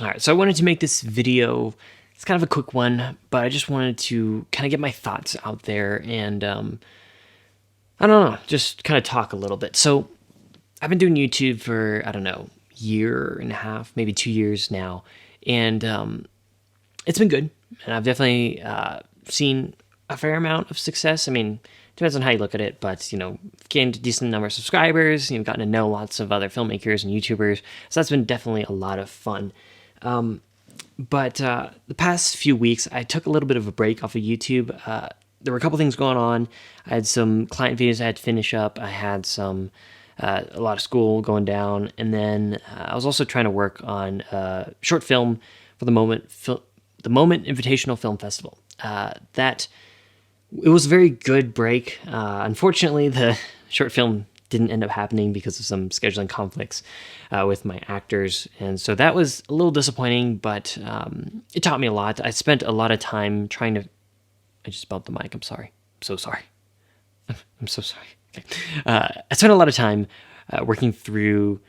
All right, so I wanted to make this video. It's kind of a quick one, but I just wanted to kind of get my thoughts out there and I don't know, just kind of talk a little bit. So I've been doing YouTube for, I don't know, year and a half, maybe 2 years now, and it's been good. And I've definitely seen a fair amount of success. I mean, depends on how you look at it, but gained a decent number of subscribers. Gotten to know lots of other filmmakers and YouTubers, so that's been definitely a lot of fun. But the past few weeks, I took a little bit of a break off of YouTube. There were a couple things going on. I had some client videos I had to finish up. I had a lot of school going down, and then I was also trying to work on a short film for the Moment Invitational Film Festival. That it was a very good break. Unfortunately, the short film didn't end up happening because of some scheduling conflicts with my actors, and so that was a little disappointing, but it taught me a lot. I spent a lot of time trying to... I just bumped the mic. I'm sorry. I'm so sorry. I'm so sorry. Okay. I spent a lot of time working through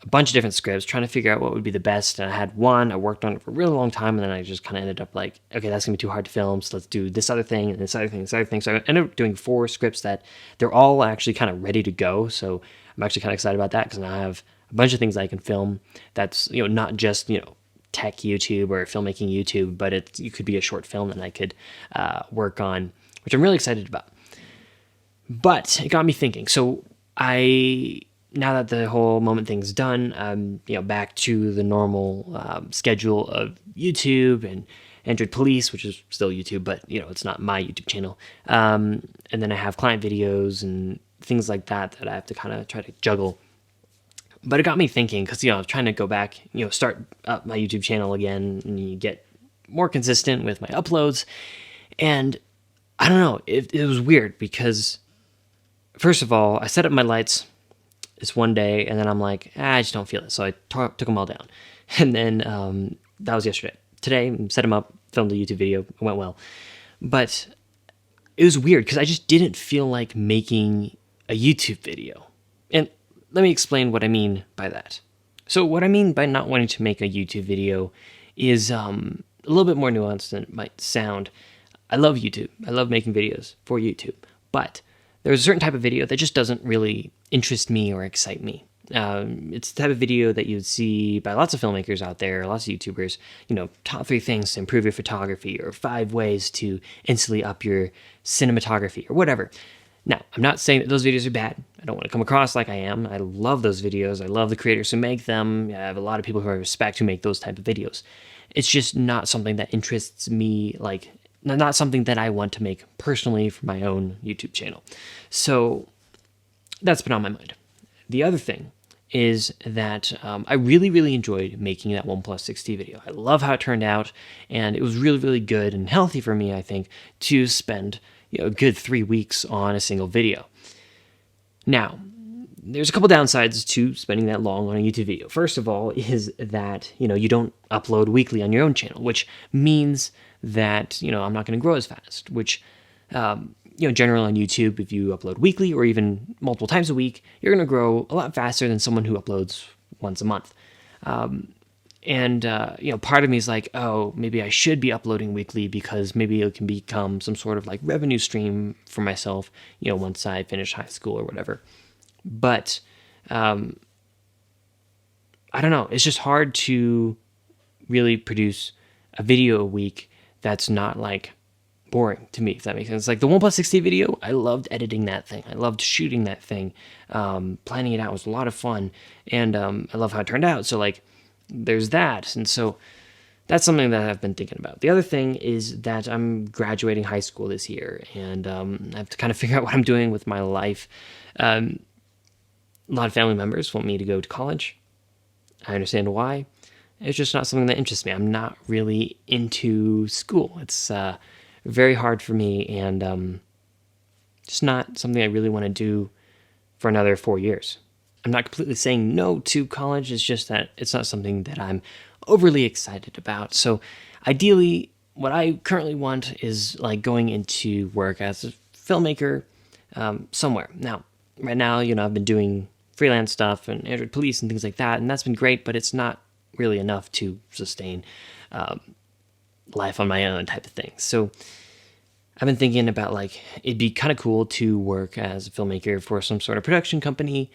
a bunch of different scripts, trying to figure out what would be the best. And I had one, I worked on it for a really long time, and then I just kind of ended up like, okay, that's gonna be too hard to film, so let's do this other thing, and this other thing, this other thing. So I ended up doing 4 scripts that they're all actually kind of ready to go. So I'm actually kind of excited about that, because now I have a bunch of things I can film that's, not just, tech YouTube or filmmaking it could be a short film that I could work on, which I'm really excited about. But it got me thinking. So now that the whole Moment thing's done, back to the normal schedule of YouTube and Android Police, which is still YouTube, but it's not my YouTube channel. And then I have client videos and things like that I have to kind of try to juggle. But it got me thinking, because I was trying to go back, start up my YouTube channel again, and you get more consistent with my uploads. And I don't know, it was weird, because first of all, I set up my lights this one day, and then I'm like, I just don't feel it. So I took them all down. And then that was yesterday. Today, set them up, filmed a YouTube video. It went well. But it was weird, because I just didn't feel like making a YouTube video. And let me explain what I mean by that. So what I mean by not wanting to make a YouTube video is a little bit more nuanced than it might sound. I love YouTube. I love making videos for YouTube. But there's a certain type of video that just doesn't really interest me or excite me. It's the type of video that you'd see by lots of filmmakers out there, lots of YouTubers, top 3 things to improve your photography, or 5 ways to instantly up your cinematography, or whatever. Now, I'm not saying that those videos are bad. I don't want to come across like I am. I love those videos. I love the creators who make them. I have a lot of people who I respect who make those type of videos. It's just not something that interests me, like, not something that I want to make personally for my own YouTube channel. So that's been on my mind. The other thing is that I really, really enjoyed making that OnePlus 6T video. I love how it turned out, and it was really, really good and healthy for me, I think, to spend a good 3 weeks on a single video. Now, there's a couple downsides to spending that long on a YouTube video. First of all is that, you don't upload weekly on your own channel, which means that, I'm not going to grow as fast, which, generally on YouTube, if you upload weekly or even multiple times a week, you're going to grow a lot faster than someone who uploads once a month. And part of me is like, oh, maybe I should be uploading weekly, because maybe it can become some sort of like revenue stream for myself, once I finish high school or whatever. But I don't know. It's just hard to really produce a video a week that's not like boring to me, if that makes sense. Like the OnePlus 6T video, I loved editing that thing. I loved shooting that thing. Planning it out was a lot of fun, and I love how it turned out. So like, there's that. And so that's something that I've been thinking about. The other thing is that I'm graduating high school this year, and I have to kind of figure out what I'm doing with my life. A lot of family members want me to go to college. I understand why. It's just not something that interests me. I'm not really into school. It's very hard for me, and just not something I really want to do for another 4 years. I'm not completely saying no to college. It's just that it's not something that I'm overly excited about. So ideally, what I currently want is like going into work as a filmmaker somewhere. Now, right now, I've been doing freelance stuff and Android Police and things like that, and that's been great, but it's not really enough to sustain life on my own type of thing. So I've been thinking about like, it'd be kind of cool to work as a filmmaker for some sort of production company.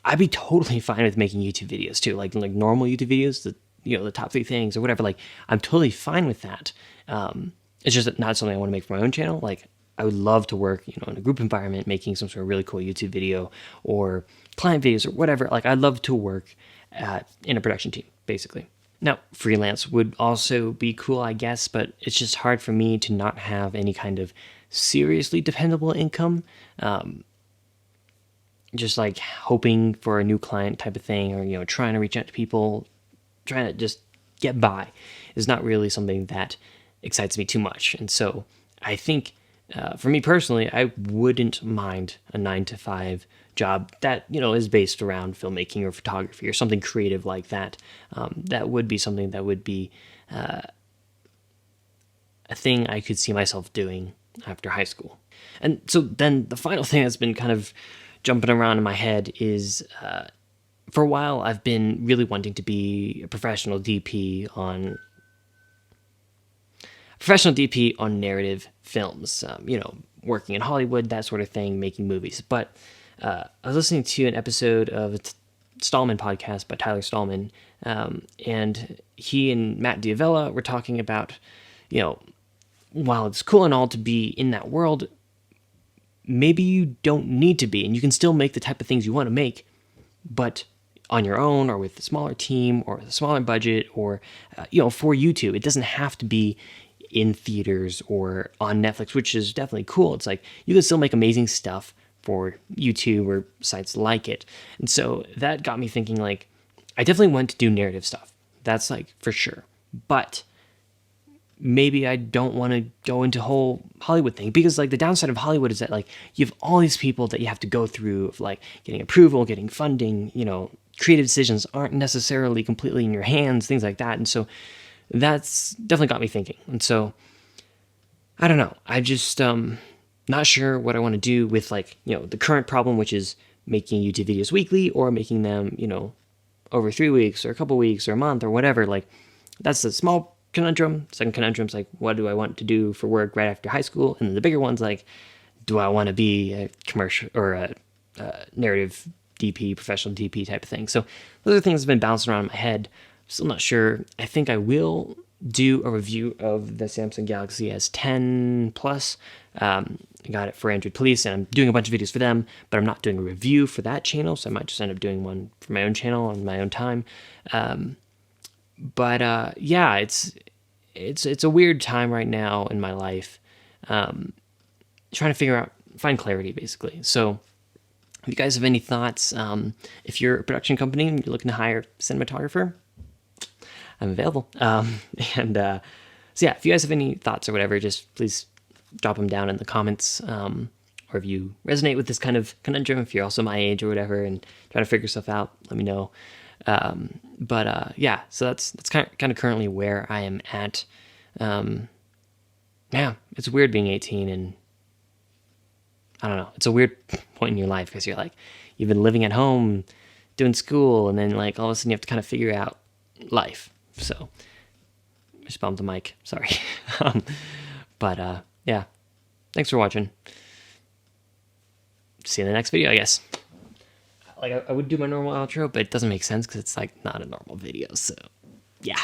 I'd be totally fine with making YouTube videos too, like normal YouTube videos, the top 3 things or whatever. Like, I'm totally fine with that. It's just not something I want to make for my own channel. Like, I would love to work, in a group environment, making some sort of really cool YouTube video or client videos or whatever. Like, I'd love to work in a production team, basically. Now, freelance would also be cool, I guess, but it's just hard for me to not have any kind of seriously dependable income. Just like hoping for a new client type of thing, or, trying to reach out to people, trying to just get by is not really something that excites me too much. And so I think for me personally, I wouldn't mind a 9-to-5 job that, is based around filmmaking or photography or something creative like that. That would be something that would be a thing I could see myself doing after high school. And so then the final thing that's been kind of jumping around in my head is, for a while, I've been really wanting to be a professional DP on narrative films, working in Hollywood, that sort of thing, making movies. But I was listening to an episode of a Stallman podcast by Tyler Stallman, and he and Matt D'Avella were talking about, while it's cool and all to be in that world, maybe you don't need to be, and you can still make the type of things you want to make, but on your own or with a smaller team or a smaller budget or, for YouTube. It doesn't have to be in theaters or on Netflix, which is definitely cool. It's like you can still make amazing stuff for YouTube or sites like it. And so that got me thinking, like, I definitely want to do narrative stuff. That's like for sure. But maybe I don't want to go into whole Hollywood thing, because like the downside of Hollywood is that like you have all these people that you have to go through of like getting approval, getting funding, creative decisions aren't necessarily completely in your hands, things like that. And so that's definitely got me thinking. And so I don't know. I just not sure what I want to do with like, the current problem, which is making YouTube videos weekly or making them, over 3 weeks or a couple weeks or a month or whatever. Like, that's a small conundrum. Second conundrum is like, what do I want to do for work right after high school? And then the bigger one's like, do I want to be a commercial or a narrative DP, professional DP type of thing? So those are things that have been bouncing around in my head. Still not sure. I think I will do a review of the Samsung Galaxy S10 Plus. I got it for Android Police, and I'm doing a bunch of videos for them, but I'm not doing a review for that channel, so I might just end up doing one for my own channel on my own time. But yeah, it's a weird time right now in my life, trying to find clarity, basically. So if you guys have any thoughts, if you're a production company and you're looking to hire a cinematographer, I'm available. So yeah, if you guys have any thoughts or whatever, just please drop them down in the comments. Or if you resonate with this kind of conundrum, if you're also my age or whatever and trying to figure stuff out, let me know. Yeah, so that's kind of currently where I am at. Yeah, it's weird being 18, and I don't know, it's a weird point in your life because you're like, you've been living at home, doing school, and then like all of a sudden you have to kind of figure out life. So I just bumped the mic, sorry. Yeah, thanks for watching. See you in the next video, I guess. Like, I would do my normal outro, but it doesn't make sense because it's like not a normal video, so yeah.